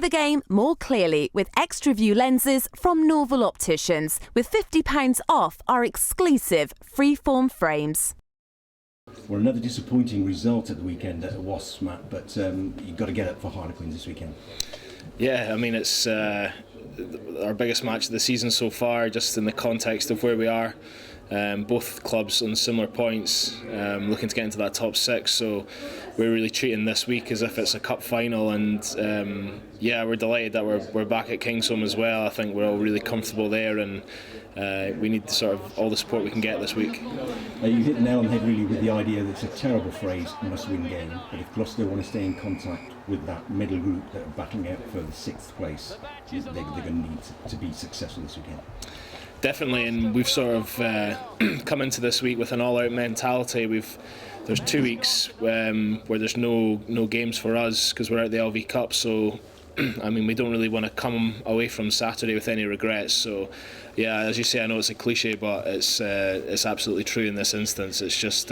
the game more clearly with extra view lenses from Norval Opticians, with £50 off our exclusive freeform frames. Well, another disappointing result at the weekend at Wasps, Matt, but you've got to get up for Harlequins this weekend. Yeah, I mean, it's our biggest match of the season so far, just in the context of where we are. Both clubs on similar points, looking to get into that top six, so we're really treating this week as if it's a cup final, and yeah, we're delighted that we're back at Quins as well. I think we're all really comfortable there, and we need sort of all the support we can get this week. You hit the nail on the head really with the idea that it's a terrible phrase, must-win game, but if Gloucester want to stay in contact with that middle group that are battling out for the 6th place, they're going to need to be successful this weekend. Definitely, and we've sort of come into this week with an all-out mentality. There's 2 weeks where there's no games for us because we're out the LV Cup, so I mean, we don't really want to come away from Saturday with any regrets. So yeah, as you say, I know it's a cliche, but it's absolutely true in this instance. It's just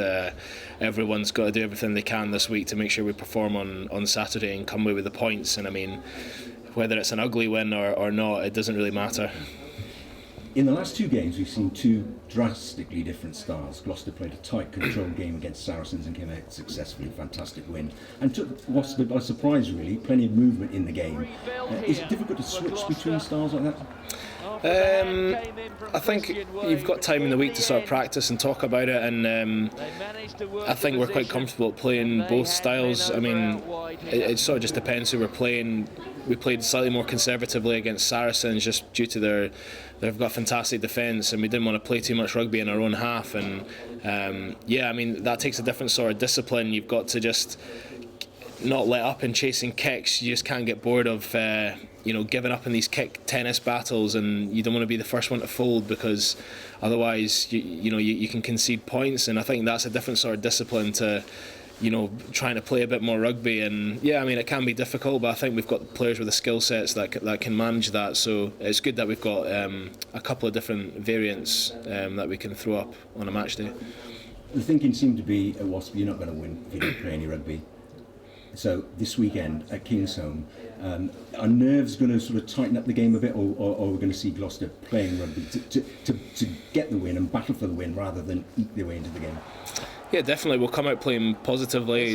everyone's got to do everything they can this week to make sure we perform on Saturday and come away with the points. And I mean, whether it's an ugly win or not, it doesn't really matter. In the last 2 games, we've seen 2 drastically different styles. Gloucester played a tight, controlled game against Saracens and came out successfully, fantastic win. And took Wasps by surprise, really, plenty of movement in the game. Is it difficult to switch between styles like that? I think you've got time in the week to sort of practice and talk about it, and I think we're quite comfortable playing both styles. I mean, it sort of just depends who we're playing. We played slightly more conservatively against Saracens just due to they've got fantastic defence, and we didn't want to play too much rugby in our own half. And yeah, I mean, that takes a different sort of discipline. You've got to just not let up in chasing kicks. You just can't get bored of giving up in these kick tennis battles, and you don't want to be the first one to fold, because otherwise you can concede points. And I think that's a different sort of discipline to trying to play a bit more rugby. And yeah, I mean, it can be difficult, but I think we've got players with the skill sets that can manage that. So it's good that we've got a couple of different variants that we can throw up on a match day. The thinking seemed to be at Wasp, you're not going to win if you don't play any rugby. So this weekend at King's Home, are nerves going to sort of tighten up the game a bit, or are we going to see Gloucester playing rugby to get the win and battle for the win rather than eat their way into the game? Yeah, definitely. We'll come out playing positively.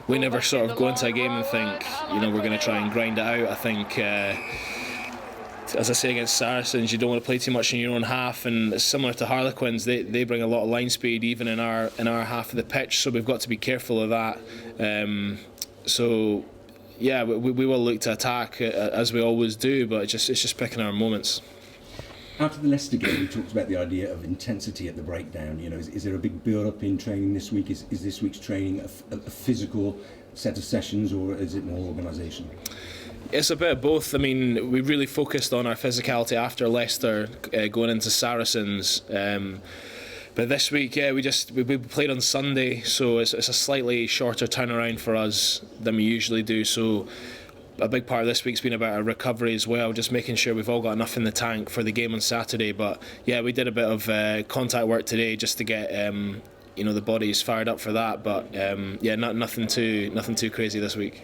We never sort of go into a game and think, we're going to try and grind it out. I think, as I say, against Saracens, you don't want to play too much in your own half, and it's similar to Harlequins. They bring a lot of line speed even in our half of the pitch, so we've got to be careful of that. So yeah, we will look to attack as we always do, but it's just picking our moments. After the Leicester game, we talked about the idea of intensity at the breakdown. Is there a big build-up in training this week? Is this week's training a physical set of sessions, or is it more organisation? It's a bit of both. I mean, we really focused on our physicality after Leicester going into Saracens. But this week, yeah, we played on Sunday, so it's a slightly shorter turnaround for us than we usually do. So a big part of this week's been about our recovery as well, just making sure we've all got enough in the tank for the game on Saturday. But yeah, we did a bit of contact work today just to get the bodies fired up for that. But yeah, nothing too crazy this week.